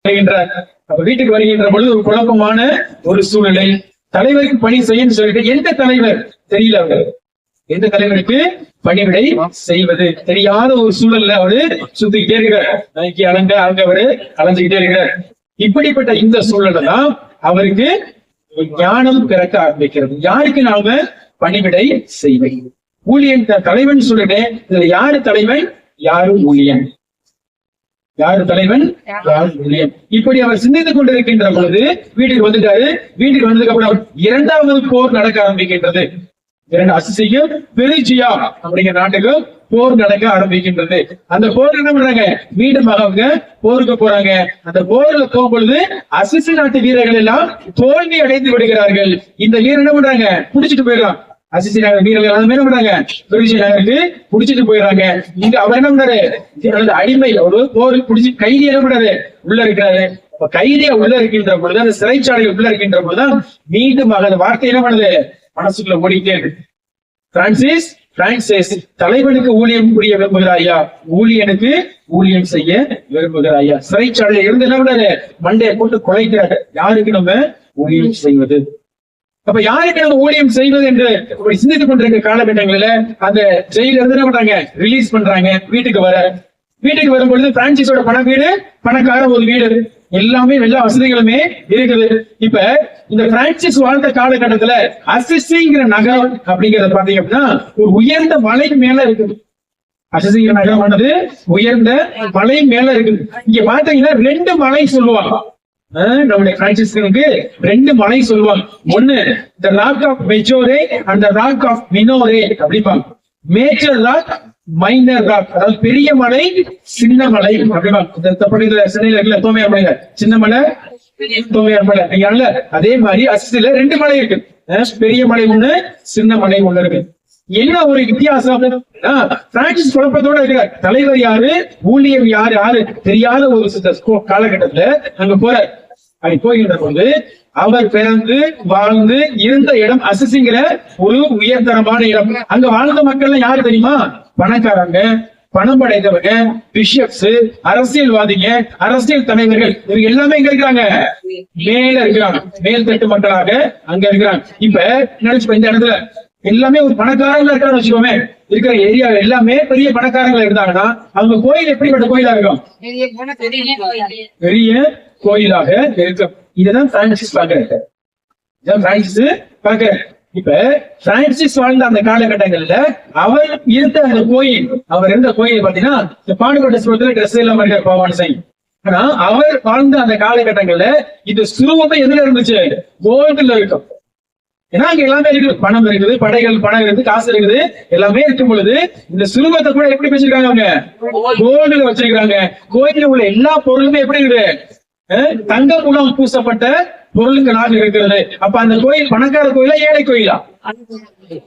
வருகின்றார். அப்ப வீட்டுக்கு வருகின்ற பொழுது ஒரு குழப்பமான ஒரு சூழ்நிலை. தலைவருக்கு பணி செய்யன்னு சொல்லிட்டு எந்த தலைவர் தெரியல, அவர் எந்த தலைவருக்கு பணிவிடை செய்வது தெரியாத ஒரு சூழல்ல அவரு சுத்திக்கிட்டே இருக்கிறார். நாளைக்கு அங்க அவரு அலைஞ்சுக்கிட்டே இருக்கிறார். இப்படிப்பட்ட இந்த சூழல்ல தான் அவருக்கு ஞானம் பிறக்க ஆரம்பிக்கிறது. யாருக்கு நாம பணிவிடை செய்வது? ஊழியன் தலைவன் சொல்லிட்டு இதுல யாரு தலைவன், யாரும் ஊழியன், யாரு தலைவன், யாரும் ஊழியன். இப்படி அவர் சிந்தித்துக் கொண்டிருக்கின்ற பொழுது வீட்டுக்கு வந்துட்டாரு. வீட்டுக்கு வந்ததுக்கு அப்புறம் இரண்டாவது போர் நடக்க ஆரம்பிக்கின்றது. இரண்டு அசிசியும் பெருஜியா அப்படிங்கிற நாட்டுக்கும் போர் நடக்க ஆரம்பிக்கின்றது. அந்த போர் என்ன பண்றாங்க, மீண்டும் அவங்க போருக்கு போறாங்க. அந்த போர்ல போகும்பொழுது அசிசி நாட்டு வீரர்கள் எல்லாம் தோல்வி அடைந்து விடுகிறார்கள். இந்த வீரர் என்ன பண்றாங்க, புடிச்சிட்டு போயிடலாம். அசிசி நகர் வீரர்கள் எல்லாமே என்ன பண்றாங்க, பெருஜி நகருக்கு புடிச்சிட்டு போயிடுறாங்க. இங்க அவர் என்ன பண்றாரு, அடிமை ஒரு போருக்கு புடிச்சு கைதி என்ன பண்றாரு, உள்ள இருக்கிறாரு. கைதியா உள்ள இருக்கின்ற பொழுது, அந்த சிறைச்சாலையில் உள்ள இருக்கின்ற பொழுதுதான் மீண்டும் அந்த வார்த்தை என்ன பண்ணுது, மனசுக்குள்ள ஓடிட்டே இருக்கு. பிரான்சிஸ் தலைவனுக்கு ஊழியம் புரிய விரும்புகிறாயா, ஊழியனுக்கு ஊழியம் செய்ய விரும்புகிறாயா? சிறைச்சாலையில இருந்து என்ன பண்ணாரு, மண்டையை போட்டு குலைக்கிறாரு. யாருக்கு நம்ம ஊழியம் செய்வது? அப்ப யாருக்கு நம்ம ஊழியம் செய்வது என்று சிந்தித்துக் கொண்டிருக்க காலகட்டங்களில அந்த ஜெயில இருந்து என்ன பண்றாங்க, ரிலீஸ் பண்றாங்க. வீட்டுக்கு வரும்பொழுது பிரான்சிஸோட வீடு பணக்கார ஒரு வீடு, எல்லாமே எல்லா வசதிகளுமே இருக்குது. இப்ப இந்த பிரான்சிஸ் வாழ்ந்த காலகட்டத்துல அசிசிங்கிற நகரம் அப்படிங்கறத பாத்தீங்க அப்படின்னா ஒரு உயர்ந்த மலை மேல இருக்குது. அசிசிங்கிற நகரமானது உயர்ந்த மலை மேல இருக்குது. இங்க பாத்தீங்கன்னா ரெண்டு மலை சொல்லுவாங்க. நம்முடைய பிரான்சிஸ்கனுக்கு ரெண்டு மலை சொல்லுவாங்க. ஒண்ணு the rock of majore and the rock of minore அப்படிப்பாங்க. மேஜர் ராக், மைனர் ராக், அதாவது பெரிய மலை சின்ன மலை அப்படிப்பாங்க. தோமையார் மலை, சின்ன மலை தோமையார் மலை. அதே மாதிரி அசிசில ரெண்டு மலை இருக்கு. பெரிய மலை ஒண்ணு, சின்ன மலை ஒண்ணு இருக்கு. என்ன ஒரு வித்தியாசம், பிரான்சிஸ் குழப்பத்தோட இருக்கிறார். தலைவர் யாரு, ஊழியம் யாரு தெரியாத ஒரு காலகட்டத்துல அங்க போறார். அப்படி போகின்ற போது அவர் பிறந்து வாழ்ந்து இருந்த இடம் அசிசிங்கிற ஒரு உயர்தரமான இடம். அங்க வாழ்ந்த மக்கள் யாரு தெரியுமா, பணக்காரங்க, பணம் படைத்தவங்க, பிஷப்ஸ், அரசியல்வாதிங்க, அரசியல் தலைவர்கள், இவங்க எல்லாமே எங்க இருக்கிறாங்க, மேல இருக்கிறாங்க. மேல் தட்டு மக்களாக அங்க இருக்கிறாங்க. இப்ப நினைச்சு இந்த இடத்துல எல்லாமே ஒரு பணக்காரங்களா இருக்கான்னு வச்சுக்கோமே, இருக்கிற ஏரியா எல்லாமே பெரிய பணக்காரங்களா இருந்தாங்கன்னா அவங்க கோயில் எப்படிப்பட்ட கோயிலா இருக்கும், பெரிய கோயிலாக இருக்கும். இதுதான் பிரான்சிஸ் பாக்குறாரு. இப்ப பிரான்சிஸ் வாழ்ந்த அந்த காலகட்டங்கள்ல அவர் இருந்த அந்த கோயில், பாத்தீங்கன்னா இந்த பாடுபட்ட சுரத்துல ட்ரெஸ் எல்லாம் இருக்கார் பவான் சிங். ஆனா அவர் வாழ்ந்த அந்த காலகட்டங்கள்ல இந்த சுருவமே எதுல இருந்துச்சு, கோல்டுல இருக்கும். ஏன்னா அங்க எல்லாமே இருக்குது, பணம் இருக்குது, படைகள் பணம் இருக்குது, காசு இருக்குது, எல்லாமே இருக்கும் பொழுது இந்த சுருவத்தை கூட எப்படி வச்சிருக்காங்க, அவங்க கோல்டுல வச்சிருக்காங்க. கோயில உள்ள எல்லா பொருளுமே எப்படி இருக்குது, தங்க மூலம் பூசப்பட்ட பொருளுங்களாக இருக்கிறது. அப்ப அந்த கோயில் பணக்கார கோயிலா ஏழை கோயிலா?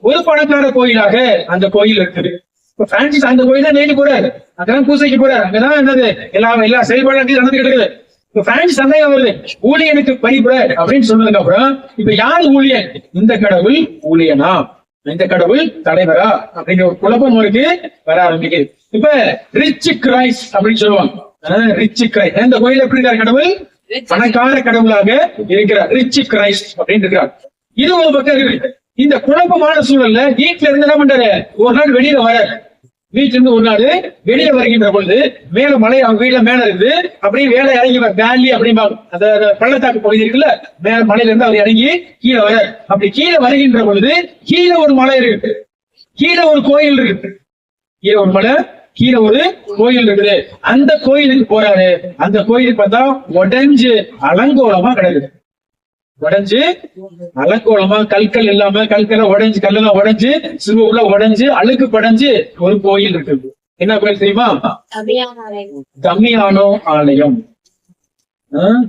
ஒரு பணக்கார கோயிலாக அந்த கோயில் இருக்குது. இப்ப பிரான்சிஸ் அந்த கோயில் தான் நேரி போறாரு, அங்கதான் பூசைக்கு போறாரு, அங்கதான் என்னது எல்லா செயல்பாடு நடந்துகிட்டு இருக்குது. இப்ப பிரான்சிஸ் சந்தேகம் வருது, ஊழியனுக்கு பணிபுர அப்படின்னு சொன்னதுக்கு அப்புறம் இப்ப யார் ஊழியன், இந்த கடவுள் ஊழியனா, இந்த கடவுள் தலைவரா அப்படிங்கிற ஒரு குழப்பம் அவருக்கு வர ஆரம்பிக்குது. இப்ப ரிச் கிரைஸ்ட் அப்படின்னு சொல்லுவாங்க. ரிச் கிரைஸ்ட், இந்த கோயில் எப்படி இருக்காரு, கடவுள் பணக்கார கடவுளாக இருக்கிறார், ரிச் கிரைஸ்ட் அப்படின்னு இருக்கிறார். இது ஒரு பக்கம் இருக்கு. இந்த குழப்பமான சூழல்ல வீட்டுல இருந்து என்ன பண்றாரு, ஒரு நாள் வெளியில வர, வீட்டுல இருந்து ஒரு நாள் வெளியே வருகின்ற பொழுது மேல மலை, அவங்க வீட்டுல மேல இருக்குது, அப்படியே வேலை இறங்கி வேலி அப்படிம்பாங்க, அந்த பள்ளத்தாக்கு பகுதி இருக்குல்ல, மேல மலையில இருந்து அவர் இறங்கி கீழே வர. அப்படி கீழே வருகின்ற பொழுது கீழே ஒரு மலை இருக்கு, கீழே ஒரு கோயில் இருக்கு, கீழே ஒரு மலை, கீழே ஒரு கோயில் இருக்குது. அந்த கோயிலுக்கு போறாரு. அந்த கோயிலுக்கு பார்த்தா உடைஞ்சு அலங்கோலமா கிடக்குது, உடைஞ்சு அலங்கோலமா, கற்கள் இல்லாம, கற்களை உடைஞ்சு, கல்லெல்லாம் உடைஞ்சு, சிறுவ உடைஞ்சு, அழுக்கு படைஞ்சு ஒரு கோயில் இருக்குது. என்ன கோயில் தெரியுமா, தமியானோ ஆலயம்.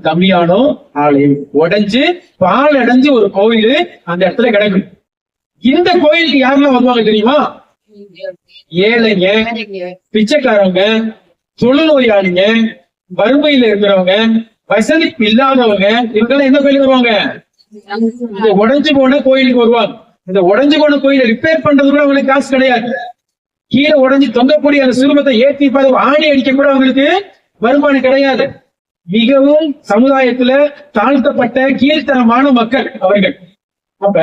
தமியானோ ஆலயம் உடைஞ்சு பால் அடைஞ்சு ஒரு கோயில் அந்த இடத்துல கிடக்கும். இந்த கோயிலுக்கு யாரெல்லாம் வருவாங்க தெரியுமா, ஏழைங்க, பிச்சைக்காரங்க, தொழுநோயாளிங்க, வறுமையில இருக்கிறவங்க, வசதி இல்லாதவங்க, இவங்கெல்லாம் எந்த கோயிலுக்கு வருவாங்க, இந்த உடைஞ்சு போன கோயிலுக்கு வருவாங்க. இந்த உடைஞ்சு போன கோயிலை ரிப்பேர் பண்றது கூட அவங்களுக்கு காசு கிடையாது. கீழே உடைஞ்சு தொங்கக்கூடிய அந்த சிறுமத்தை ஏற்றி ஆணி அடிக்க கூட அவங்களுக்கு வருமானம் கிடையாது. மிகவும் சமுதாயத்துல தாழ்த்தப்பட்ட கீழ்த்தரமான மக்கள் அவர்கள். அப்ப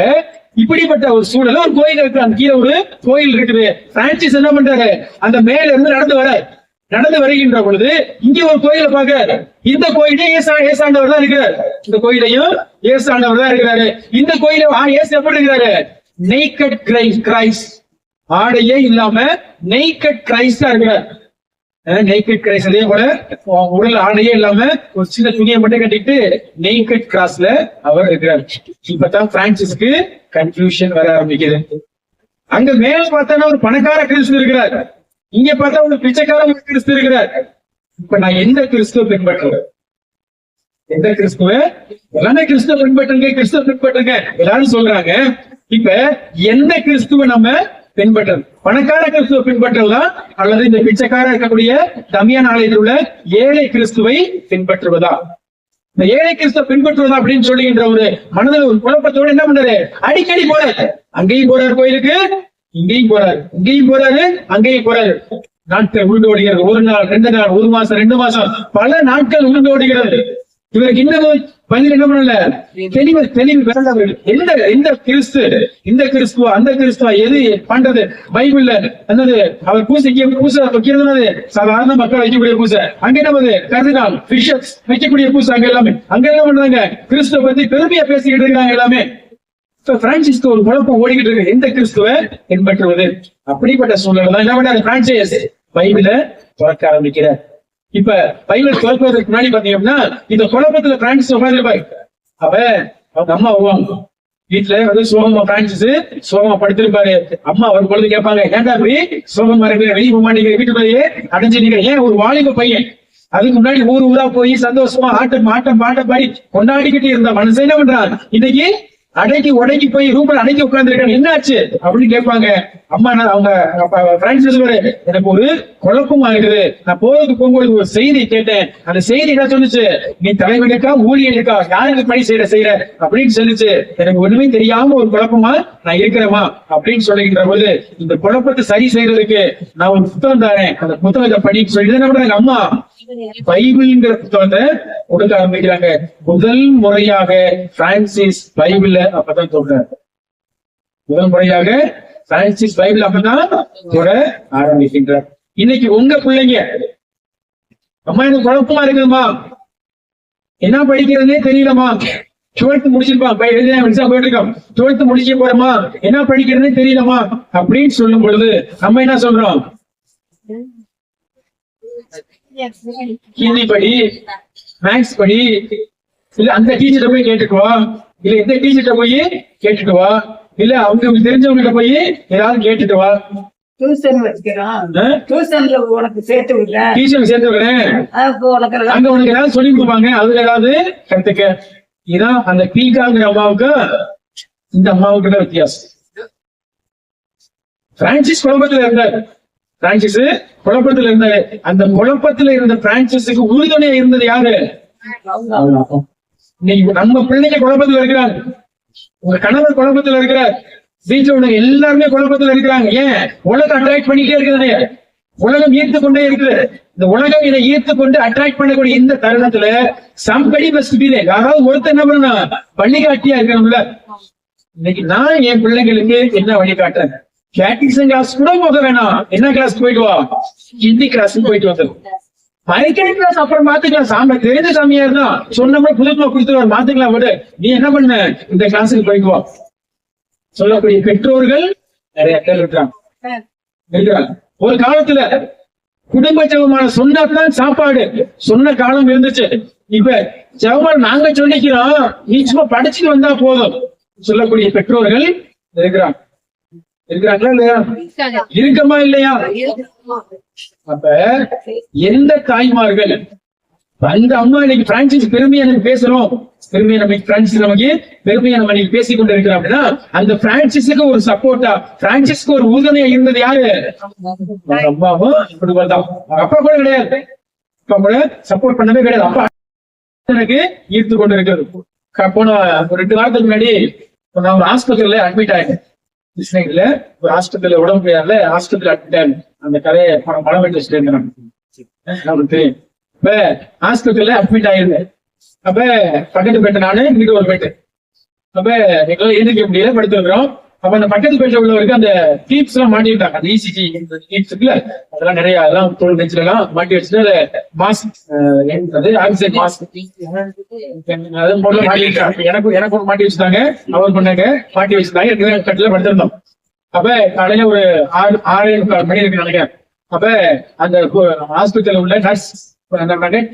இப்படிப்பட்ட ஒரு சூழல ஒரு கோயில் இருக்கு, அந்த கீழே ஒரு கோயில் இருக்குது. பிரான்சிஸ் என்ன பண்றாரு, அந்த மேல இருந்து நடந்து வருகின்ற பொழுது இங்க ஒரு கோயிலை பார்க்கிறாரு. இந்த கோயிலே ஏசாண்டவர் தான் இருக்கிறார். இந்த கோயிலையும் ஏசாண்டவர் தான் இருக்கிறாரு. இந்த கோயில ஏசு எப்படி இருக்கிறாரு, நெய்கட் கிரைஸ்ட், ஆடையே இல்லாம நெய்கட் கிரைஸ்டா இருக்கிறார். நெய்கட் கிரைஸ்ட் அதே போல உடல் ஆடையே இல்லாம ஒரு சின்ன துணியை மட்டும் கட்டிட்டு நெய்கட் கிராஸ்ல அவர் இருக்கிறார். இப்பதான் பிரான்சிஸ்க்கு கன்ஃபியூஷன் வர ஆரம்பிக்குது. அங்க மேல பார்த்தா ஒரு பணக்கார கிறிஸ்து இருக்கிறார், இங்க பார்த்தா ஒரு பிச்சைக்கார கிறிஸ்து இருக்கிறார். இப்ப நான் எந்த கிறிஸ்துவ பின்பற்றுறேன்? எந்த கிறிஸ்துவ? எல்லாமே கிறிஸ்துவ பின்பற்றுங்க எல்லாரும் சொல்றாங்க. இப்ப எந்த கிறிஸ்துவ நம்ம பின்பற்றது? பணக்கார கிறிஸ்துவ பின்பற்றுவதா அல்லது இந்த பிச்சைக்கார இருக்கக்கூடிய தமிழ் ஆலயத்தில் உள்ள ஏழை கிறிஸ்துவை பின்பற்றுவதா? இந்த ஏழை கிறிஸ்துவ பின்பற்றுவதா அப்படின்னு சொல்லுகின்ற ஒரு மனதில் ஒரு குழப்பத்தோடு என்ன பண்றாரு, அடிக்கடி போறாரு. அங்கேயும் போறாரு கோயிலுக்கு, இங்கேயும் போறாரு, இங்கேயும் போறாரு, அங்கேயும் போறாரு. நாட்கள் உருண்டு ஓடுகிறது. ஒரு நாள், 2 நாள், 1 மாசம், 2 மாசம், பல நாட்கள் உருண்டு ஓடுகிறது. இவருக்கு இன்னமும் பதில் என்ன பண்ணல, தெளிவு பெறல. இந்த கிறிஸ்துவ அந்த கிறிஸ்துவ எது பண்றது? பைபிள்ல என்னது, அவர் பூசை வைக்கிறது சாதாரண மக்கள் வைக்கக்கூடிய பூசை. அங்க என்ன கர்தினால் பிஷப்ஸ் வைக்கக்கூடிய பூசை. அங்க எல்லாமே அங்க என்ன பண்றாங்க, கிறிஸ்துவ பத்தி பெருமையா பேசிக்கிட்டு இருக்காங்க எல்லாமே. பிரான்சிஸ்க்கு ஒரு குழப்பம் ஓடிக்கிட்டு இருக்கு, எந்த கிறிஸ்துவ பின்பற்றுவது? அப்படிப்பட்ட சூழ்நிலை தான் என்ன பண்ணாரு பிரான்சிஸ், பைபிள துறக்க ஆரம்பிக்கிறார். இப்ப பைபிள் துறப்பதற்கு முன்னாடி பாத்தீங்கன்னா இந்த குழப்பத்துல பிரான்சிஸ் உட்காந்துருப்பாரு. அவங்க அம்மா வருவாங்க வீட்டுல, சோகமா பிரான்சிஸ் சோகமா படுத்திருப்பாரு. அம்மா ஒரு பொழுது கேட்பாங்க, ஏன்டா அப்படி சோகமா இருக்கிற, வெளியே போக மாட்டேங்கிற, வீட்டுக்குள்ளேயே அடைஞ்சிருக்க, ஏன்? ஒரு வாலிப பையன் அதுக்கு முன்னாடி ஊரா போய் சந்தோஷமா ஆட்டம் பாடி கொண்டாடிக்கிட்டு இருந்த மனுஷன் என்ன பண்றான், இன்னைக்கு உடைக்கி போய் ரூம்ல அடக்கி உட்கார்ந்துருக்காங்க, என்ன ஆச்சு அப்படின்னு கேட்பாங்க. அம்மா அவங்க பிரான்சிஸ் எனக்கு ஒரு குழப்பம் ஆகுது, நான் போகும்போது ஒரு செய்தி கேட்டேன், அந்த செய்தி என்ன சொல்லுச்சு, நீ தலைவனுக்கா ஊழியனுக்கா யாருக்கு பணி செய்யற அப்படின்னு சொல்லிச்சு, எனக்கு ஒண்ணுமே தெரியாம ஒரு குழப்பமா நான் இருக்கிறேமா அப்படின்னு சொல்லுகின்ற போது, இந்த குழப்பத்தை சரி செய்யறதுக்கு நான் ஒரு புத்தகம் தாரேன், அந்த புத்தகத்தை படிக்க சொல்லி என்ன பண்றாங்க அம்மா, பைபிள்ங்கிற புத்தகத்தை கொடுக்க ஆரம்பிக்கிறாங்க. முதல் முறையாக பிரான்சிஸ் பைபிள்ல அப்பதான் சொல்றாரு. முதல் முறையாக பிரான்சிஸ் பைபிள் அப்பதான் தொட ஆரம்பிக்கின்றார். இன்னைக்கு உங்க பிள்ளைங்க, அம்மா எனக்கு குழப்பமா இருக்குதுமா, என்ன படிக்கிறதுனே தெரியலமா, 12th முடிச்சிருப்பான், போயிட்டு இருக்கோம், 12th முடிச்சு போறோமா, என்ன படிக்கிறதுனே தெரியலமா அப்படின்னு சொல்லும் பொழுது நம்ம என்ன சொல்றோம், ஹிந்தி படி, மேக்ஸ் படி, இல்ல அந்த டீச்சர்ட்ட போய் கேட்டுக்குவா, இல்ல இந்த டீச்சர்ட்ட போய் கேட்டுட்டு வா, இல்ல அவங்க தெரிஞ்சவங்கிட்ட போய் ஏதாவது கேட்டுட்டு வா. டியூஷன்ல உனக்கு சேர்த்து விடுறேன், அங்க உனக்கு ஏதாவது சொல்லி கொடுப்பாங்க, அதுல ஏதாவது கத்துக்க. இதான் அந்த பீகாங்கிற அம்மாவுக்கு இந்த அம்மாவுக்கு தான் வித்தியாசம். பிரான்சிஸ் குழப்பத்துல இருந்தாரு, அந்த குழப்பத்துல இருந்த பிரான்சிஸுக்கு உறுதுணையா இருந்தது யாரு? இன்னைக்கு நம்ம பிள்ளைங்க குழப்பத்துல இருக்கிறாங்க, உங்க கணவர் குழப்பத்துல இருக்கிறார், வீட்டுல உள்ள எல்லாருமே குழப்பத்துல இருக்கிறாங்க. ஏன்? உலகம் அட்ராக்ட் பண்ணிட்டே இருக்குது, உலகம் ஈர்த்து கொண்டே இருக்குது. இந்த உலகம் இதை ஈர்த்து கொண்டு அட்ராக்ட் பண்ணக்கூடிய இந்த தருணத்துல சம்படி மஸ்ட் பி தேர். யாராவது ஒருத்தர் என்ன பண்ணணும், வழிகாட்டியா இருக்கணும்ல. இன்னைக்கு நான் என் பிள்ளைங்களுக்கு என்ன வழிகாட்டுறேன், கேட்டிசம் கிளாஸ் கூட போக வேணாம், என்ன கிளாஸ் போயிட்டு வா, ஹிந்தி கிளாஸ் போயிட்டு வந்துடும், மறைக்கடி கிளாஸ் அப்புறம் மாத்துக்கலாம், சாமி தெரிஞ்ச சாமியார் தான் சொன்னோம்னா புதுமா கொடுத்துருவார், மாத்துக்கலாம் விட, நீ என்ன பண்ண இந்த கிளாஸுக்கு போயிட்டு வா சொல்லக்கூடிய பெற்றோர்கள் நிறைய பேர் இருக்கிறாங்க. ஒரு காலத்துல குடும்ப ஜெபமான சொன்னதான் சாப்பாடு சொன்ன காலம் இருந்துச்சு. இப்ப ஜெபம் நாங்க சொல்லிக்கிறோம், நீ சும்மா படிச்சுட்டு வந்தா போதும் சொல்லக்கூடிய பெற்றோர்கள் இருக்கிறாங்களா இல்லையா? இருக்கமா இல்லையா? அப்ப எந்த தாய்மார்கள் அந்த அம்மா இன்னைக்கு பிரான்சிஸ் பெருமையா நம்ம பேசுறோம், பெருமையா நம்ம பிரான்சிஸ் நமக்கு பெருமையா நம்ம இன்னைக்கு பேசிக் கொண்டு இருக்கிறோம் அப்படின்னா, அந்த பிரான்சிஸுக்கு ஒரு சப்போர்ட்டா, பிரான்சிஸ்க்கு ஒரு உறுதுணையா இருந்தது யாரு? அம்மாவும் குடும்பம். அப்பா கூட கிடையாது, அப்பா கூட சப்போர்ட் பண்ணவே கிடையாது. அப்பா எனக்கு ஈர்த்து கொண்டு இருக்கிறது. போன ஒரு 2 வாரத்துக்கு முன்னாடி நான் ஒரு ஆஸ்பத்திரியில அட்மிட் ஆயிட்டேன். கிருஷ்ணகிரியில ஒரு ஹாஸ்பிட்டல்ல உடம்பு முடியாதுல, ஹாஸ்பிட்டல் அட்மிட் ஆயிடும். அந்த கதையை பணம் எடுத்து வச்சுட்டு இருந்தேன், நமக்கு தெரியும். இப்ப ஹாஸ்பிட்டல்ல அட்மிட் ஆயிருந்தேன். அப்ப பக்கத்து பெட்டு நானு, இங்கிட்ட ஒரு பெட்டு. அப்ப எங்களால எழுந்திருக்க முடியல, படுத்துருக்கிறோம். அப்ப அந்த பக்கத்து பெட்ல உள்ளவருக்கு அந்த டீப்ஸ் எல்லாம் மாட்டிட்டாங்க. அந்த இசிஜி டீப்ஸ் இருக்குல்ல, அதெல்லாம் நிறைய அதெல்லாம் தோல் நெஞ்சில எல்லாம் மாட்டி வச்சுட்டு அதை மாஸ்க், ஆக்சிஜன் மாஸ்க் அது போல மாட்டிட்டாங்க. எனக்கு ஒரு மாட்டி வச்சுட்டாங்க, அவர் பண்ணாங்க மாட்டி வச்சுட்டாங்க. கட்டில படுத்திருந்தோம். அப்ப காலையில ஒரு 6 மணி இருக்கு நினைக்கிறேன். அப்ப அந்த ஹாஸ்பிட்டல் உள்ள நர்ஸ்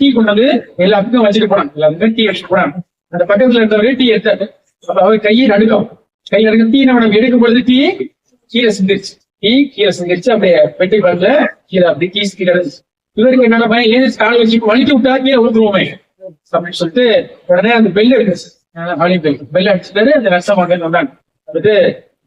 டீ கொண்டு வந்து எல்லாத்துக்கும் வச்சுட்டு போனாங்க. எல்லாத்துக்கும் டீ வச்சுட்டு போனாங்க. அந்த பக்கத்துல இருந்தவங்க டீ எடுத்தாரு. அப்ப அவர் கையை நடுக்கும். கை நடுக்க டீ நம்ம எடுக்கும் பொழுது டீ கீழே சிந்திருச்சு. அப்படியே பெட்டி பார்க்கல கீழே அப்படி கீஸ் கீழே. இவருக்கு என்னென்ன பையன் ஏன் காலை வச்சு வலிட்டு விட்டா கீழே ஊத்துருவோமே அப்படின்னு சொல்லிட்டு உடனே அந்த பெல் எடுத்து பெல் அடிச்சுட்டாரு. அந்த நர்சமாக வந்தாங்க. வந்துட்டு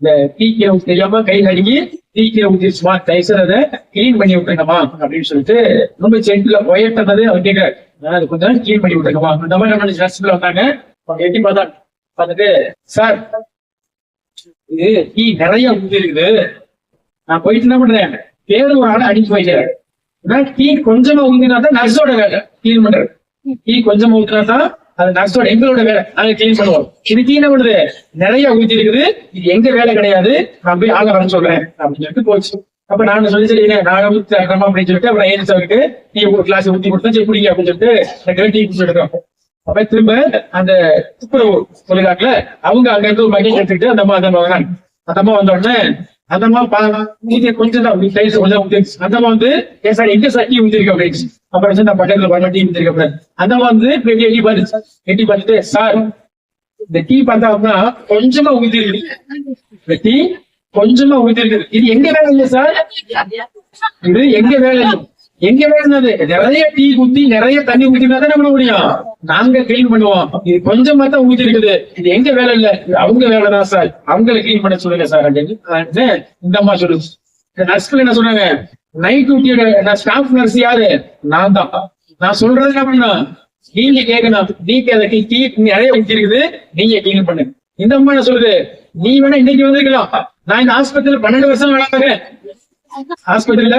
இந்த டீ கீரை தெரியாம கை நடுங்கி டீ கீரை ஊத்திருச்சுமா, தைசர் அதை கிளீன் பண்ணி விட்டுருங்கம்மா அப்படின்னு சொல்லிட்டு ரொம்ப சென்ட்ல போயிட்டது அவர் கேட்கிறாரு. அது கொஞ்சம் கிளீன் பண்ணி விட்டுருங்கம்மா அந்த மாதிரி நம்ம நர்ஸ்ல வந்தாங்க. அவங்க எட்டி பார்த்தாங்க. பார்த்துட்டு சார் இது டீ நிறைய ஊத்தி இருக்குது, நான் போயிட்டு என்ன பண்றேன் பேரு ஒரு ஆளை அடிச்சு போயிட்டேன். டீ கொஞ்சமா ஊத்தினா தான் நர்ஸோட வேலை கிளீன் பண்றது. டீ கொஞ்சமா ஊத்தினா தான் அது நர்ஸோட எங்களோட வேலை, நாங்க கிளீன் பண்ணுவோம். இது டீ என்ன பண்ணுது நிறைய ஊத்தி இருக்குது, இது எங்க வேலை கிடையாது, நான் போய் ஆள வரேன்னு சொல்றேன் அப்படின்னு சொல்லிட்டு போச்சு. அப்ப நான் சொல்லி சரி நான் ஊத்தி தரமா அப்படின்னு சொல்லிட்டு அப்புறம் ஏன் அவருக்கு டீ ஒரு கிளாஸ் ஊத்தி கொடுத்தா சரி குடிங்க அப்படின்னு சொல்லிட்டு டீ குடிச்சிருக்கோம். அப்ப திரும்ப அந்த துப்புரவு சொல்லிருக்காங்கல்ல, அவங்க அங்க இருந்து ஒரு பக்கெட் எடுத்துக்கிட்டு அந்த அம்மா வந்த உடனே அந்த அம்மா கொஞ்சம் தான் அந்த அம்மா வந்து ஏன் சார் எங்க சார் டீ ஊத்திருக்க அப்படின்னு அப்புறம் நான் பக்கத்துல பண்ண டீ ஊத்திருக்க. அந்த அம்மா வந்து எட்டி பார்த்துட்டு சார் இந்த டீ பார்த்தா கொஞ்சமா ஊத்திருக்கு, இந்த டீ கொஞ்சமா ஊத்திருக்கு, இது எங்க வேலை இல்லை சார், இது எங்க வேலை எங்க வேணுது, நிறைய டீ ஊத்தி நிறைய தண்ணி ஊத்தினா தான் பண்ண முடியும், நாங்க கிளீன் பண்ணுவோம், இது கொஞ்சமா தான் ஊத்தி இருக்குது, இது எங்க வேலை இல்ல, இது அவங்க வேலைதான் சார், அவங்களை கிளீன் பண்ண சொல்லுங்க சார் அப்படின்னு இந்த அம்மா சொல்லுது. நர்ஸ்கள் என்ன சொன்னாங்க, நைட் டியூட்டியோட ஸ்டாஃப் நர்ஸ் யாரு, நான் தான், நான் சொல்றது என்ன பண்ணா நீங்க கேட்கணும், நீங்க டீ நிறைய ஊத்தி இருக்குது நீங்க கிளீன் பண்ணுங்க. இந்த அம்மா என்ன சொல்லுது, நீ வேணா இன்னைக்கு வந்திருக்கலாம், நான் இந்த ஆஸ்பத்திரியில 12 வருஷம் வேலை பார்க்கிறேன், ஹாஸ்பிட்டல்ல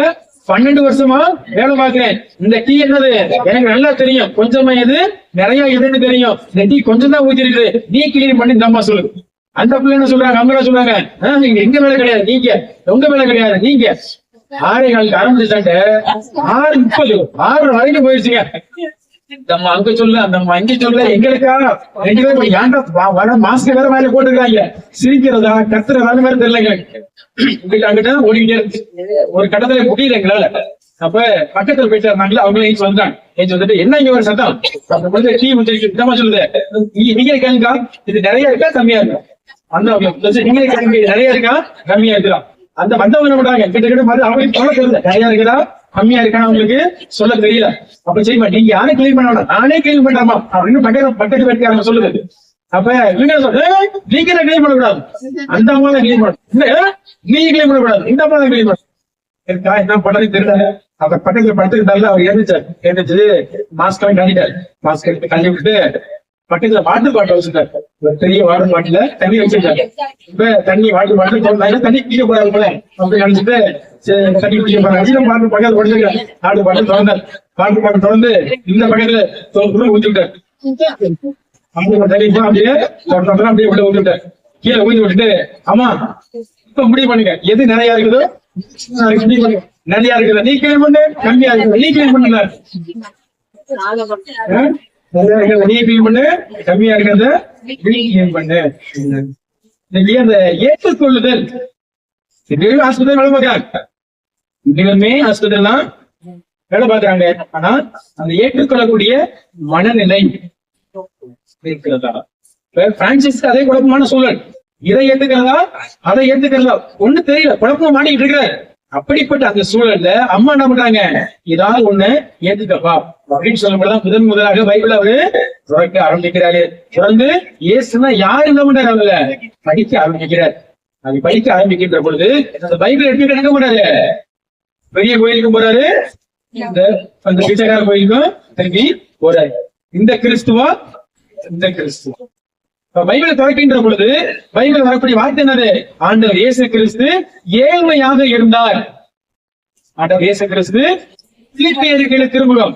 12 வருஷமா வேலை பார்க்கிறேன், இந்த டீ என்னது எனக்கு நல்லா தெரியும், கொஞ்சமா எது நிறைய எதுன்னு தெரியும், இந்த டீ கொஞ்சம் தான் ஊத்தி இருக்குது, நீ கிளீன் பண்ணி இந்த அம்மா சொல்லு. அந்த பிள்ளை என்ன சொல்றாங்க, அவங்க சொல்றாங்க நீங்க எங்க வேலை கிடையாது, நீங்க உங்க வேலை கிடையாது, நீங்க 6:15 ஆரம்பிச்சுட்டாங்க, 6:30 6 வரைக்கும் போயிருச்சுங்க. நம்ம அங்க சொல்ல அந்த அங்க சொல்ல எங்களுக்கா 2 பேரும் ஏன்டா மாஸ்க் வேற மேல போட்டுருக்காங்க, சிரிக்கிறதா கத்துறதா மாதிரி தெரியல, அங்கிட்ட ஓடிக்கிட்டே இருந்துச்சு. ஒரு கட்டத்துல முடியல எங்களால. அப்ப பக்கத்துல போயிட்டு இருந்தாங்களா அவங்களும் ஏஞ்சி வந்தாங்க. ஏஞ்சி வந்துட்டு என்ன இங்க ஒரு சத்தம் டீ ஊத்திருக்கா சொல்லுது, நீங்க கேளுங்கா இது நிறைய இருக்கா கம்மியா இருக்கா, அந்த நீங்க கேளுங்க நிறைய இருக்கா கம்மியா இருக்கலாம். அந்த வந்தவங்க என்ன பண்றாங்க கிட்ட மாதிரி அவங்களுக்கு சொல்ல தெரியல, நிறைய இருக்குதா கம்மியா இருக்கான்னு அவங்களுக்கு சொல்ல தெரியல. அப்ப சரிமா நீங்க யாரும் கிளீன் பண்ண வேண்டாம், நானே கிளீன் பண்றேமா அப்படின்னு பக்கத்து வீட்டுக்காரங்க சொல்லுது. அப்ப நீங்க கிளீன் பண்ணக்கூடாது, அந்த அம்மா தான் கிளீன் பண்ணணும், நீங்க கிளீன் பண்ணக்கூடாது, இந்த அம்மா தான் கிளீன் பண்ணணும். என்ன பண்றது தெரியல. அப்ப பக்கத்துல படுத்துக்கிட்டால அவர் எழுந்துச்சு மாஸ்க் எல்லாம் கழிட்டாரு, மாஸ்க் எடுத்து கழுவி விட்டு பக்கத்துல வாட்டர் பாட்டில் வச்சுட்டாரு, பெரிய வாட்டர் பாட்டில தண்ணி வச்சிருக்காரு. இப்ப தண்ணி வாட்டர் பாட்டில் தண்ணி குடிக்க போறாரு போல அப்படி நினைச்சிட்டு தண்ணி குடிக்க போறாங்க. வாட்டர் பக்கத்துல படிச்சிருக்காரு, வாட்டர் பாட்டில் திறந்தார், வாட்டர் பாட்டில் திறந்து இந்த பக்கத்துல ஊத்தி விட்டாரு, அப்படியே அப்படியே உள்ள ஊத்தி விட்டாரு, கீழே ஊத்தி விட்டுட்டு ஆமா இப்ப முடிவு பண்ணுங்க எது நிறைய இருக்குதோ நிறைய இருக்குதா நீ கிளீன் பண்ணு, கம்மியா இருக்குது நீ கிளீன் பண்ணுங்க, நீ கிளீன் பண்ணு, கம்மியா இருக்கிறத நீ கிளீன் பண்ணு. அந்த ஏற்றுக்கொள்ளுதல் ஆஸ்பத்திரி வேலை பார்க்கிறாங்க, இதுவுமே ஆஸ்பத்திரிலாம் வேலை பார்க்கிறாங்க. ஆனா அந்த ஏற்றுக்கொள்ளக்கூடிய மனநிலை இருக்கிறதா? பிரான்சிஸ் அதே குழப்பமான சூழல், இதை ஏத்துக்கிறதா அதை ஏத்துக்கிறதா ஒண்ணு தெரியல, குழப்பமா மாட்டிக்கிட்டு இருக்கிறாரு. அப்படிப்பட்ட அந்த சூழல்ல அம்மா என்ன பண்றாங்க, ஏதாவது ஒண்ணு ஏத்துக்கப்பா அப்படின்னு சொல்லும்போதுதான் முதலாக பைபிள் அவரு துறக்க ஆரம்பிக்கிறாரு. தொடர்ந்து இயேசுனா யாரு என்ன பண்றாரு, அவங்கள படிக்க ஆரம்பிக்கிறார். அது படிக்க ஆரம்பிக்கின்ற பொழுது அந்த பைபிள் எடுத்துட்டு என்ன பண்றாரு, பெரிய கோயிலுக்கும் போறாரு, அந்த பிச்சைக்கார கோயிலுக்கும் திரும்பி போறாரு. இந்த கிறிஸ்துவா இந்த கிறிஸ்துவா பைபிளை துறக்கின்ற பொழுது பைபிள் வரக்கூடிய வார்த்தை என்னது, ஆண்டவர் இயேசு கிறிஸ்து ஏழ்மையாக இருந்தார். ஆண்டவர் இயேசு கிறிஸ்து பிலிப்பியருக்கு திருமுகம்,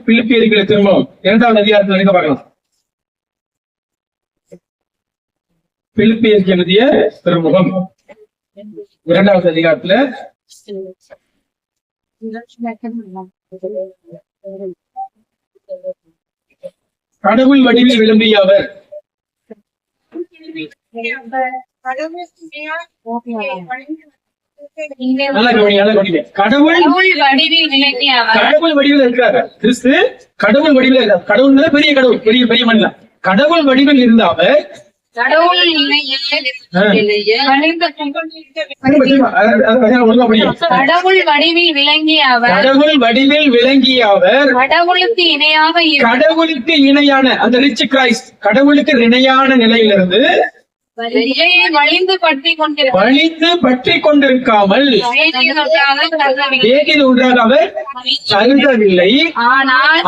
பிலிப்பியர்களை திரும்பவும் 2வது அதிகாரத்துல நீங்க பார்க்கலாம். பிலிப்பியருக்கு எழுதிய திருமுகம் 2வது அதிகாரத்துல கடவுள் வடிவில் விளம்பிய அவர் கடவுள் வடிவில் இருக்கிறார். கிறிஸ்து கடவுள் வடிவில் இருக்கிறார். கடவுள் பெரிய கடவுள், பெரிய பெரிய மனிதன். கடவுள் வடிவில் இருந்த அவர் கடவுள் வடிவில் விளங்கிய அவர் கடவுளுக்கு இணையான அந்த ரிச் கிரைஸ்ட், கடவுளுக்கு இணையான நிலையிலிருந்து வலிந்து பற்றி கொண்டிருக்காமல் வேகில் ஒன்றாக அவர் கருதவில்லை, ஆனால்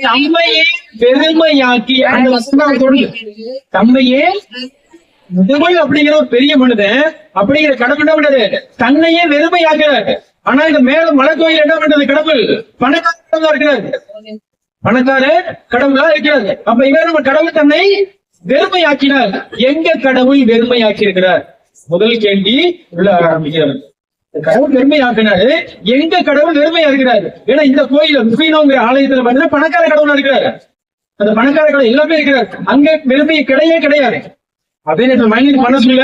தம்மையே பெருமையாக்கி, அந்த வசனத்தோடு தம்மையே அப்படிங்கிற ஒரு பெரிய மனிதன் அப்படிங்கிற கடவுள் என்ன பண்றது, தன்னையே வெறுமையாக்குறாரு. ஆனா இந்த மேல மலை கோயில் என்ன பண்றது, கடவுள் பணக்காரா இருக்கிறாரு, பணக்கார கடவுளா இருக்கிறாரு. அப்ப இவர் நம்ம கடவுள் தன்னை வெறுமையாக்கினார். எங்க கடவுள் வெறுமையாக்கி இருக்கிறார்? முதல் கேள்வி உள்ள ஆரம்பிக்கிறார். கடவுள் வெறுமையாக்கினாரு, எங்க கடவுள் வெறுமையா இருக்கிறாரு? ஏன்னா இந்த கோயில முஃபினோங்கிற ஆலயத்துல பாத்தீங்கன்னா பணக்கார கடவுளா இருக்கிறாரு. அந்த பணக்கார கடவுள் எல்லாமே இருக்கிறார். அங்க வெறுமை கிடையாது. அதே நேரத்தில் மைண்ட் மனசுல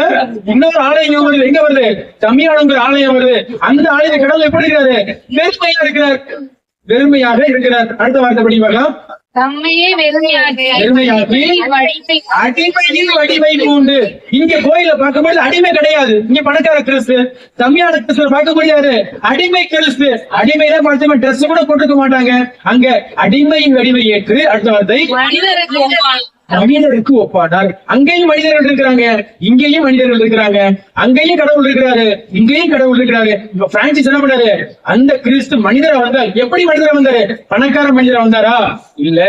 இன்னொரு ஆலயம் வருது. எங்க வருது? தமிழ்நாடுங்கிற ஆலயம் வருது. அந்த ஆலயத்தை கடவுள் எப்படி இருக்கிறாரு? வெறுமையா இருக்கிறார், வெறுமையாக இருக்கிறார். அடுத்த வார்த்தை படி பார்க்கலாம். அடிமையின் வடிவை பூண்டு. இங்க கோயில பார்க்கும்போது அடிமை கிடையாது. இங்க பணக்கார கிறிஸ்து, தமிழான கிறிஸ்துவ பார்க்க முடியாது. அடிமை கிறிஸ்து, அடிமையில பார்த்து ட்ரெஸ் கூட போட்டுக்க மாட்டாங்க. அங்க அடிமையின் வடிவை ஏற்று அடுத்த வார்த்தை மனிதருக்கு ஒப்பானார். அங்கேயும் மனிதர்கள் இருக்கிறாங்க, இங்கேயும் மனிதர்கள் இருக்கிறாங்க. அங்கேயும் கடவுள் இருக்கிறாரு, இங்கேயும் கடவுள் இருக்கிறாரு. இப்ப பிரான்சிஸ் என்ன பண்ணாரு? அந்த கிறிஸ்து மனிதரா வந்தார். எப்படி மனிதரா வந்தாரு? பணக்கார மனிதரா வந்தாரா? இல்ல.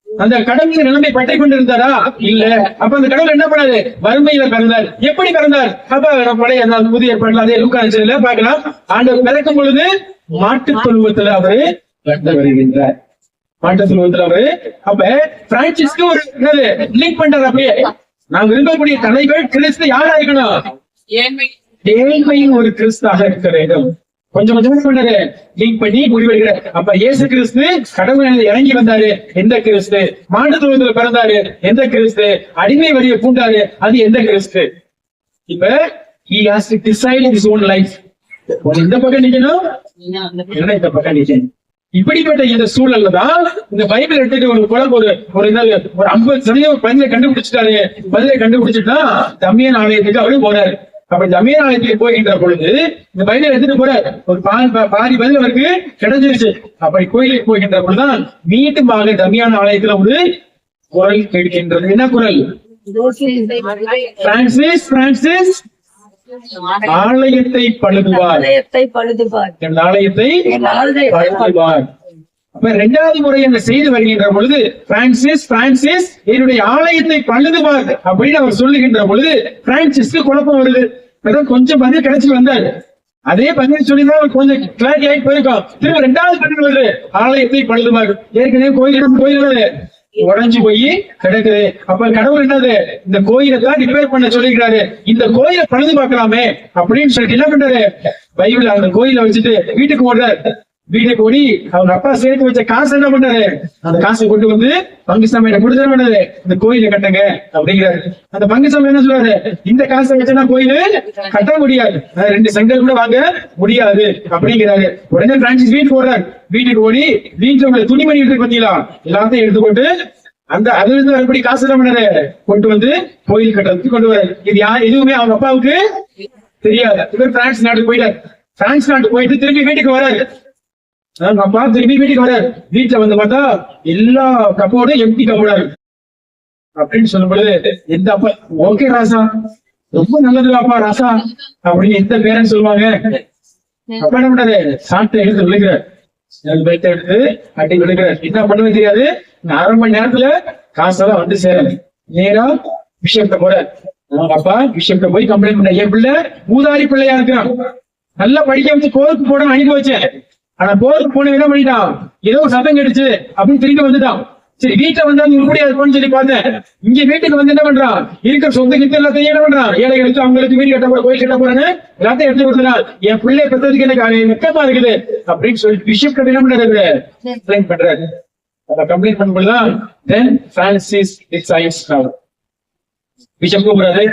அந்த கடவுள் நிலைமை பற்றி கொண்டிருந்தாரா? இல்ல. அப்ப அந்த கடவுள் என்ன பண்ணாரு? வறுமையில பிறந்தார். எப்படி பிறந்தார்? அப்ப பழைய புதிய ஏற்பாடுல அதே லூக்கா பார்க்கலாம். ஆண்டவர் பிறக்கும் பொழுது மாட்டுத் தொழுவத்துல அவரு வருகின்றார். அவரு அப்ப பிரான்சிஸ்க்கு ஒரு என்னது லிங்க் பண்றாரு. அப்படியே நாங்க விரும்பக்கூடிய தலைவர் கிறிஸ்து யாரா இருக்கணும்? ஏழ்மையின் ஒரு கிறிஸ்தாக இருக்கிற இடம். கொஞ்சம் கொஞ்சம் பண்றாரு, லிங்க் பண்ணி முடிவெடுக்கிறார். அப்ப இயேசு கிறிஸ்து கடவுள் இறங்கி வந்தாரு, எந்த கிறிஸ்து? மாட்டுத்தொழுவத்துல பிறந்தாரு, எந்த கிறிஸ்து? அடிமை வழியை பூண்டாரு, அது எந்த கிறிஸ்து? இப்ப he has to decide his own life. இந்த பக்கம் நிக்கணும், இந்த பக்கம் நிக்கணும். இப்படிப்பட்ட இந்த சூழல்ல தான் இந்த பைபிள் எடுத்துட்டு ஒரு 50% பதிலை கண்டுபிடிச்சிட்டாரு. பதிலை கண்டுபிடிச்சிட்டா தம்மியன் ஆலயத்துக்கு அவரு போறாரு. அப்ப தம்மியன் ஆலயத்துக்கு போகின்ற பொழுது இந்த பைபிளை எடுத்துட்டு போறாரு. ஒரு பாதி பதில் அவருக்கு கிடைச்சிருச்சு. அப்படி கோயிலுக்கு போகின்ற பொழுதுதான் மீண்டுமாக தம்மியான ஆலயத்துல ஒரு குரல் கேட்கின்றது. என்ன குரல்? பிரான்சிஸ் ஆலயத்தை பழுதுவார். அப்ப 2வது முறை அந்த செய்தி வருகின்ற பொழுது பிரான்சிஸ் என்னுடைய ஆலயத்தை பழுதுவார் அப்படின்னு அவர் சொல்லுகின்ற பொழுது பிரான்சிஸ்க்கு குழப்பம் வருது. கொஞ்சம் பதில் கிடைச்சிட்டு வந்தாரு. அதே பதில் சொல்லிதான் அவர் கொஞ்சம் கிளாரிட்டி ஆகி போயிருக்கோம். திரும்ப 2வது பதில் வருது, ஆலயத்தை பழுதுவார். ஏற்கனவே கோயில் உடஞ்சு போய் கிடக்குது. அப்ப கடவுள் என்னது? இந்த கோயிலை தான் ரிப்பேர் பண்ண சொல்லிக்கிறாரு. இந்த கோயிலை பழுது பார்க்கலாமே அப்படின்னு சொல்லிட்டு என்ன பண்றாரு? பைபிள் அந்த கோயிலை வச்சுட்டு வீட்டுக்கு ஓடுறாரு. வீட்டுக்கு ஓடி அவங்க அப்பா சேர்த்து வச்ச காசு என்ன பண்ணாரு? அந்த காசை கொண்டு வந்து பங்குசாமியிட கொடுத்து பண்ணாரு, இந்த கோயிலை கட்டுங்க அப்படிங்கிறாரு. அந்த பங்குசாமி என்ன சொல்றாரு? இந்த காசை வச்சுன்னா கோயிலு கட்ட முடியாது, 2 செங்கல் கூட வாங்க முடியாது அப்படிங்கிறாரு. உடனே பிரான்சிஸ் வீட்டுக்கு ஓடுறாரு. வீட்டுக்கு ஓடி வீட்டுல உள்ள துணிமணி இருக்கு பாத்தீங்களா, எல்லாத்தையும் எடுத்துக்கொண்டு அந்த அதுல இருந்து வரப்படி காசு என்ன பண்ணாரு? கொண்டு வந்து கோயில் கட்டுறதுக்கு கொண்டு வராரு. இது எதுவுமே அவங்க அப்பாவுக்கு தெரியாது. இவர் பிரான்ஸ் நாட்டுக்கு போயிட்டாரு. பிரான்ஸ் நாட்டுக்கு போயிட்டு திரும்பி வீட்டுக்கு வராரு. அப்பா திரும்பி வீட்டுக்கு வராரு. வீட்டுல வந்து பார்த்தா எல்லா கப்போடும் எம்டி கப்போடா இருக்கு. அப்படின்னு சொல்லும் பொழுது எந்த அப்பா ஓகே ராசா, ரொம்ப நல்லது அப்பா ராசா அப்படின்னு எந்த பேரன்னு சொல்லுவாங்க. அப்பா என்ன பண்றாரு? சாட்டை எடுத்து விழுக்கிறார். எடுத்து அட்டி விழுக்கிறார். என்ன பண்ணுவது தெரியாது. 1/2 மணி நேரத்துல காசெல்லாம் வந்து சேரும். நேரா விஷயத்த போற அப்பா விஷயத்த போய் கம்ப்ளைண்ட் பண்ண, என் பிள்ளை ஊதாரி பிள்ளையா இருக்கிறான், நல்லா படிக்க வச்சு கோருக்கு போட அனுப்பி வச்சேன், ஆனா போருக்கு போன என்ன பண்ணிட்டான், ஏதோ சத்தம் கேட்டுச்சு அப்படின்னு திரும்பி வந்துட்டான். சரி வீட்டுல வந்தாலும் உருப்படியா இருக்கும்னு சொல்லி பார்த்தேன். இங்க வீட்டுக்கு வந்து என்ன பண்றான், இருக்கிற சொந்த கிட்ட எல்லாத்தையும் என்ன பண்றான், ஏழைகளுக்கு அவங்களுக்கு வீடு கட்ட போற, கோயில் கட்ட போறேன்னு எல்லாத்தையும் எடுத்து கொடுத்துறான். என் பிள்ளை பெற்றதுக்கு எனக்கு வெக்கமா இருக்குது அப்படின்னு சொல்லி பிஷப் கிட்ட என்ன பண்றாரு, கம்ப்ளைண்ட் பண்றாரு. அதை கம்ப்ளைண்ட் பண்ணும்போதுதான் தென் பிரான்சிஸ் டிசைட்ஸ் பிஷப் கூப்பிடுறாரு.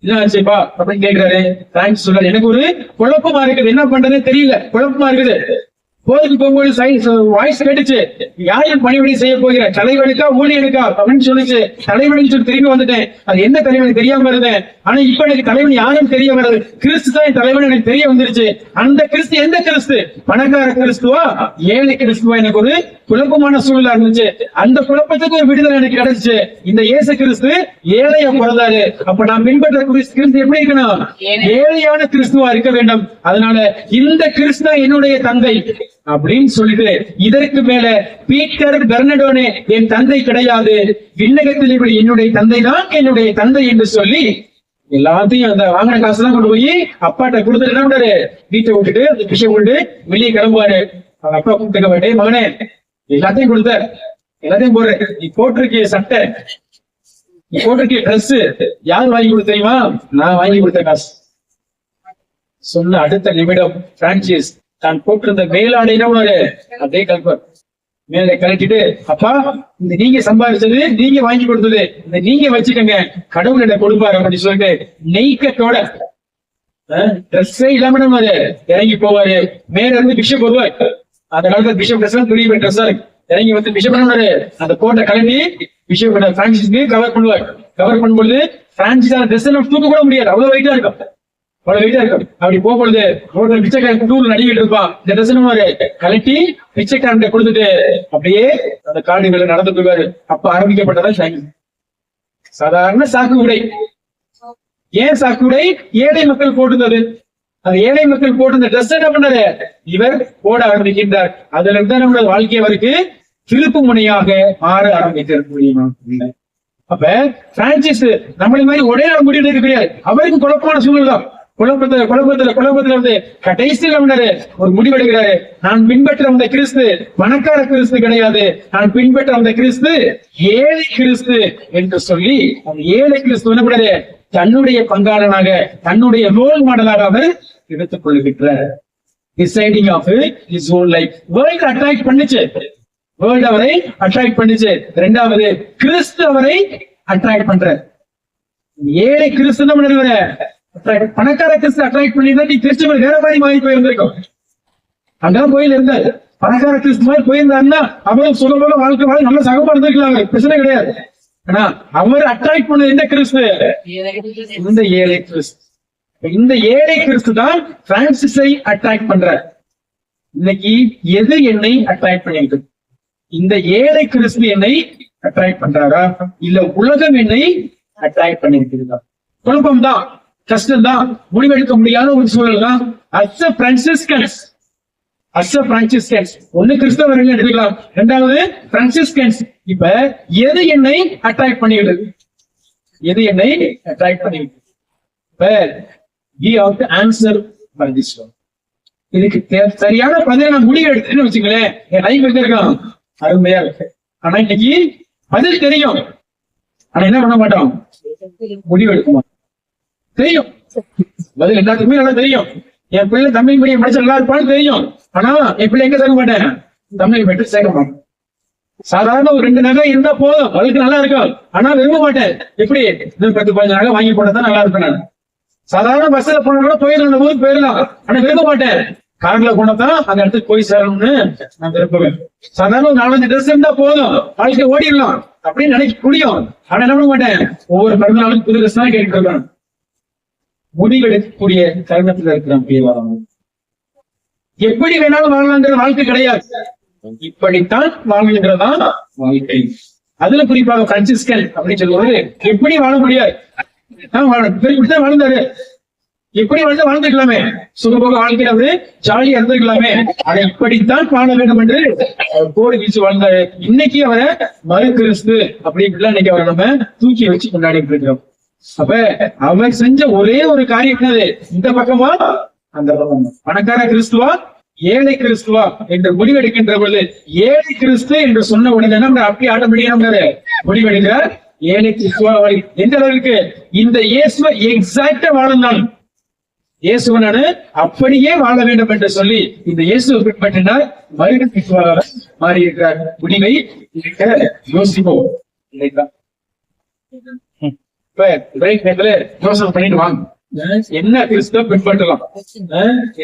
என்ன ஆச்சுப்பா அப்படின்னு கேட்கிறாரு. பிரான்சிஸ் சொல்றாரு, எனக்கு ஒரு குழப்பமா இருக்குது, என்ன பண்றதுன்னு தெரியல, குழப்பமா இருக்குது. போருக்கு போகும்போது வாய்ஸ் கேட்டுச்சு, யாரும் பணிபடி செய்ய போகிற, தலைவனுக்கா ஊழியனுக்கா அப்படின்னு சொல்லிச்சு. தலைவனுக்கு சொல்லி திரும்பி வந்துட்டேன், அது என்ன தலைவன் தெரியாம இருந்தேன். ஆனா இப்ப எனக்கு தலைவன் யாரும் தெரிய வர்றது, கிறிஸ்து தான் என் தலைவன் எனக்கு தெரிய வந்துருச்சு. அந்த கிறிஸ்து எந்த கிறிஸ்து, பணக்கார கிறிஸ்துவா ஏழை கிறிஸ்துவா, எனக்கு ஒரு குழப்பமான சூழ்நிலை இருந்துச்சு. அந்த குழப்பத்துக்கு ஒரு விடுதலை எனக்கு கிடைச்சிச்சு. இந்த இயேசு கிறிஸ்து ஏழையா பிறந்தாரு, அப்ப நான் பின்பற்ற கிறிஸ்து எப்படி இருக்கணும், ஏழையான கிறிஸ்துவா இருக்க வேண்டும். அதனால இந்த கிறிஸ்து என்னுடைய தந்தை அப்படின்னு சொல்லிட்டு, இதற்கு மேல பீட்டர் பெர்னடோனே என் தந்தை கிடையாது, விண்ணகத்தில் இப்படி என்னுடைய தந்தை தான் என்னுடைய தந்தை என்று சொல்லி எல்லாத்தையும் அந்த வாங்கின காசு தான் கொண்டு போய் அப்பாட்ட கொடுத்துட்டு என்ன பண்றாரு, வீட்டை விட்டுட்டு அந்த விஷயம் கொண்டு வெளியே கிளம்புவாரு. அவங்க அப்பா கூப்பிட்டு வேண்டே மகனே எல்லாத்தையும் கொடுத்த, எல்லாத்தையும் போடுற, நீ போட்டிருக்கிய சட்டை, நீ போட்டிருக்கிய ட்ரெஸ் யார் வாங்கி கொடுத்த தெரியுமா, நான் வாங்கி கொடுத்த காசு. சொன்ன அடுத்த நிமிடம் பிரான்சிஸ் தான் போட்டிருந்த மேலாடை அப்படியே கல்பார் மேலே கழட்டிட்டு, அப்பா இந்த நீங்க சம்பாதிச்சது, நீங்க வாங்கி கொடுத்தது, இந்த நீங்க வச்சுக்கோங்க, கடவுள் என்ன கொடுப்பாரு அப்படின்னு சொல்லிட்டு நெய்க்கத்தோட ட்ரெஸ்ஸே இல்லாம நம்ம இறங்கி போவாரு. மேல இருந்து பிஷப் வருவார். அந்த காலத்துல பிஷப் ட்ரெஸ் எல்லாம் பெரிய ட்ரெஸ்ஸா இருக்கு. இறங்கி வந்து பிஷப் பண்ணுவாரு, அந்த கோட்டை கழட்டி பிஷப் பிரான்சிஸ்க்கு கவர் பண்ணுவார். கவர் பண்ணும்போது பிரான்சிஸ் அந்த ட்ரெஸ் எல்லாம் தூக்க கூட முடியாது, அவ்வளவு வெயிட்டா இருக்கும், அவ்வளவு வெயிட்டா இருக்கும். அப்படி போகும்பொழுது ரோட்ல பிச்சைக்காரன் டூர் நடிக்கிட்டு இருப்பான். இந்த ட்ரெஸ் கலட்டி பிச்சைக்காரன் கொடுத்துட்டு அப்படியே அந்த காடுகளை நடந்து போவாரு. அப்ப ஆரம்பிக்கப்பட்டதான் ஷாங்கி. சாதாரண சாக்கு உடை. ஏன் சாக்கு உடை, ஏழை மக்கள் போட்டுருந்தது. அந்த ஏழை மக்கள் போட்டு இந்த ட்ரெஸ் என்ன பண்ணாரு, இவர் போட ஆரம்பிக்கின்றார். அதுல இருந்து நம்மளோட வாழ்க்கை அவருக்கு திருப்பு முனையாக மாற ஆரம்பிக்க முடியுமா. அப்ப பிரான்சிஸ் நம்மள மாதிரி ஒரே நாள் முடிவு இருக்க கிடையாது. அவருக்கு குழப்பமான சூழ்நிலை தான். குழப்பத்துல வந்து கடைசியில் ஒரு முடிவெடுக்கிறாரு. நான் பின்பற்ற அந்த கிறிஸ்து பணக்கார கிறிஸ்து கிடையாது, நான் பின்பற்ற அந்த கிறிஸ்து ஏழை கிறிஸ்து என்று சொல்லி அந்த ஏழை கிறிஸ்து என்ன பண்ணாரு, தன்னுடைய பங்காளனாக, தன்னுடைய ரோல் மாடலாக அவர் எடுத்துக் கொள்கிறார். Deciding of his own life. World attract பண்ணுச்சு, வேர்ல்ட் அவரை அட்ராக்ட் பண்ணுச்சு. இரண்டாவது கிறிஸ்து அவரை அட்ராக்ட் பண்ற. ஏழை கிறிஸ்து என்ன பண்ணுற, பணக்கார கிறிஸ்து அட்ராக்ட் பண்ணிருந்தா நீ திருச்சபை வேற மாதிரி மாறி போயிருந்திருக்கும். அங்கதான் கோயில் இருந்தாரு. பணக்கார கிறிஸ்து மாதிரி போயிருந்தாருன்னா அவரும் சுலபமாக வாழ்க்கை வாழ நல்ல சகமா இருந்திருக்கலாம், பிரச்சனை கிடையாது. ஆனா அவர் அட்ராக்ட் பண்ணது எந்த கிறிஸ்து, இந்த ஏழை கிறிஸ்து. இந்த ஏழை கிறிஸ்து தான் பிரான்சிஸை அட்ராக்ட் பண்ற. இன்னைக்கு எது என்னை அட்ராக்ட் பண்ணிருக்கு, இந்த ஏழை கிறிஸ்து என்னை அட்ராக்ட் பண்றாரா, இல்ல உலகம் என்னை அட்ராக்ட் பண்ணிருக்கிறதா? குழப்பம் தான், கஷ்டம் தான், முடிவெடுக்க முடியாத ஒரு சூழல் தான். அஸ் எ பிரான்சிஸ்கன்ஸ், ஒண்ணு கிறிஸ்தவர்கள் எடுத்துக்கலாம், இரண்டாவது பிரான்சிஸ்கன்ஸ். இப்ப எது என்னை அட்ராக்ட் பண்ணிவிடுது, எது என்னை அட்ராக்ட் பண்ணிவிடுது? இப்ப we have to answer for this one. இதுக்கு சரியான பதில நான் முடிவு எடுத்துன்னு வச்சுங்களேன், என் லைஃப் எங்க இருக்கான், அருமையா இருக்கு. ஆனா இன்னைக்கு பதில் தெரியும், ஆனா என்ன பண்ண மாட்டோம், முடிவு எடுக்க மாட்டோம். தெரியும் பதில் எல்லாத்துக்குமே நல்லா தெரியும். என் பிள்ளை தமிழ் மீடியம் படிச்சா நல்லா இருப்பான்னு தெரியும், ஆனா என் பிள்ளை எங்க சேர்க்க மாட்டேன், தமிழ் மீடியம் சேர்க்க மாட்டேன். சாதாரண ஒரு 2 நகை இருந்தா போதும், அதுக்கு நல்லா இருக்கும், ஆனா விரும்ப மாட்டேன். எப்படி 10-15 நகை வாங்கி போட்டதான் நல்லா இருக்கும். நான் சாதாரண பஸ்ல போனா கூட போயிடலாம், அந்த ஊருக்கு போயிடலாம், ஆனா விரும்ப மாட்டேன். கார்ல போனதான் அந்த இடத்துக்கு போய் சேரணும்னு நான் விரும்புவேன். சாதாரண ஒரு 4-5 ட்ரெஸ் இருந்தா போதும், வாழ்க்கை ஓடிடலாம் அப்படின்னு நினைக்க முடியும், ஆனா என்ன பண்ண மாட்டேன், ஒவ்வொரு பிறந்தநாளும் புது ட்ரெஸ் தான் கேட்டுட்டு இருக்கேன். முடிவெடுக்கக்கூடிய தருணத்துல இருக்கிற எப்படி வேணாலும் வாழலாங்கிற வாழ்க்கை கிடையாது, இப்படித்தான் வாழணுங்கிறதான் வாழ்க்கை. அதுல குறிப்பாக பிரான்சிஸ்கன் அப்படின்னு சொல்லுவது எப்படி வாழ முடியாது, வாழ்ந்தாரு, எப்படி வாழ்ந்துக்கலாமே, சுகபோக வாழ்க்கையில அவரு ஜாலியா இருந்திருக்கலாமே, அதை இப்படித்தான் வாழ வேண்டும் என்று கோடி வீச்சு வாழ்ந்தாரு. இன்னைக்கு அவரை மறு கிறிஸ்து அப்படின்னு இன்னைக்கு அவரை நம்ம தூக்கி வச்சு கொண்டாடிட்டு இருக்கிறோம். அப்ப அவர் செஞ்ச ஒரே ஒரு காரியம் என்னது, இந்த பக்கமா அந்த பக்கமா, பணக்கார கிறிஸ்துவா ஏழை கிறிஸ்துவா என்று முடிவெடுக்கின்ற பொழுது, ஏழை கிறிஸ்து என்று சொன்ன உடனே நம்ம அப்படி ஆட்டோமேட்டிக்கா முடிவெடுக்கிறார். ஏழை கிறிஸ்துவா எந்த அளவுக்கு இந்த இயேசுவை எக்ஸாக்டா வாழணும், இயேசுவனான அப்படியே வாழ வேண்டும் என்று சொல்லி இந்த இயேசுவை பின்பற்றினார். மருக கிறிஸ்துவாக மாறி இருக்கிறார். முடிவை யோசிப்போம் இல்லைங்களா? யோசனை பண்ணிட்டு வாங்க, என்ன கிறிஸ்துவ பின்பற்றலாம்,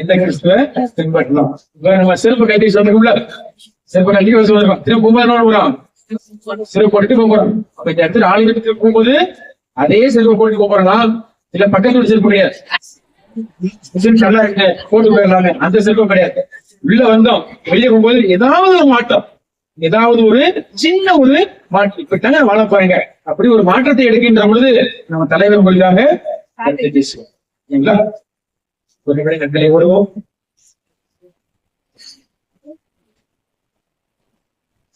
எந்த கிறிஸ்துவ பின்பற்றலாம். நம்ம செருப்பு கட்டி சொல்றோம்ல, செருப்பு கட்டி சொல்றோம், திரும்ப போகிறோம், செருப்பு போட்டுட்டு போகிறோம். அப்ப இந்த இடத்துல ஆளுநருக்கு போகும்போது அதே செருப்பு போட்டு போறோம், இல்ல பக்கத்துல செருப்பு கிடையாது, நல்லா இருக்கு போட்டு போயிடலாமே, அந்த செருப்பும் கிடையாது. உள்ள வந்தோம், வெளியே போகும்போது ஏதாவது ஒரு மாற்றம், ஏதாவது ஒரு சின்ன ஒரு மாற்றம், இப்படித்தானே வாழ போறீங்க. அப்படி ஒரு மாற்றத்தை எடுக்கின்ற பொழுது நம்ம தலைவர் மொழியாக பேசுவோம். ஒரு விட நட்களை ஓடுவோம்.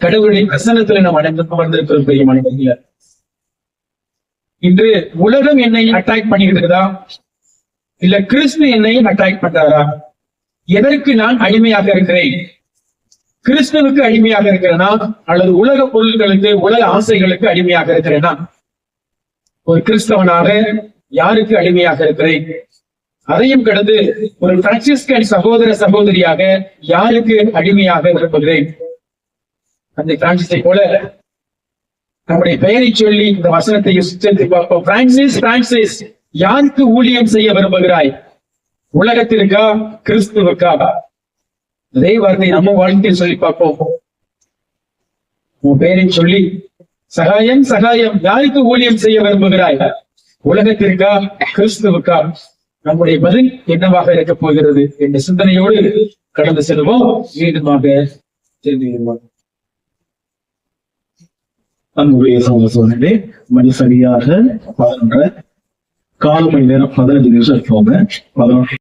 கடவுளுடைய பிரசன்னத்தில் நாம் அமர்ந்திருக்கிறோம் பெரிய மனிதர்கள. இன்று உலகம் என்னை அட்டாக் பண்ணிக்கிட்டு இல்ல கிறிஸ்து என்னை அட்டாக் பண்றாரா? எதற்கு நான் அடிமையாக இருக்கிறேன்? கிறிஸ்துவுக்கு அடிமையாக இருக்கிறேனா அல்லது உலக பொருள்களுக்கு, உலக ஆசைகளுக்கு அடிமையாக இருக்கிறேனா? ஒரு கிறிஸ்தவனாக யாருக்கு அடிமையாக இருக்கிறேன்? அதையும் கடந்து ஒரு பிரான்சிஸ்கன் சகோதர சகோதரியாக யாருக்கு அடிமையாக விரும்புகிறேன்? அந்த பிரான்சிஸை போல நம்முடைய பெயரை சொல்லி இந்த வசனத்தை யோசித்து பார்ப்போம். பிரான்சிஸ், பிரான்சிஸ், யாருக்கு ஊழியம் செய்ய விரும்புகிறாய்? உலகத்திற்கா, கிறிஸ்துவுக்கா? அதே வார்த்தை நம்ம வாழ்க்கையில் சொல்லி பார்ப்போம். உன் பெயரை சொல்லி சகாயம், சகாயம், யாருக்கு ஊழியம் செய்ய விரும்புகிறாய்? உலகத்திற்கா, கிறிஸ்துவுக்கா? நம்முடைய பதில் என்னவாக இருக்க போகிறது என்ற சிந்தனையோடு கடந்து செல்வோம். மீண்டுமாக தெரிந்து அன்புடைய சகோதரர்களே, மணி சரியாக 11:30, 1/4 மணி நேரம் 15 நிமிஷம் போங்க. 11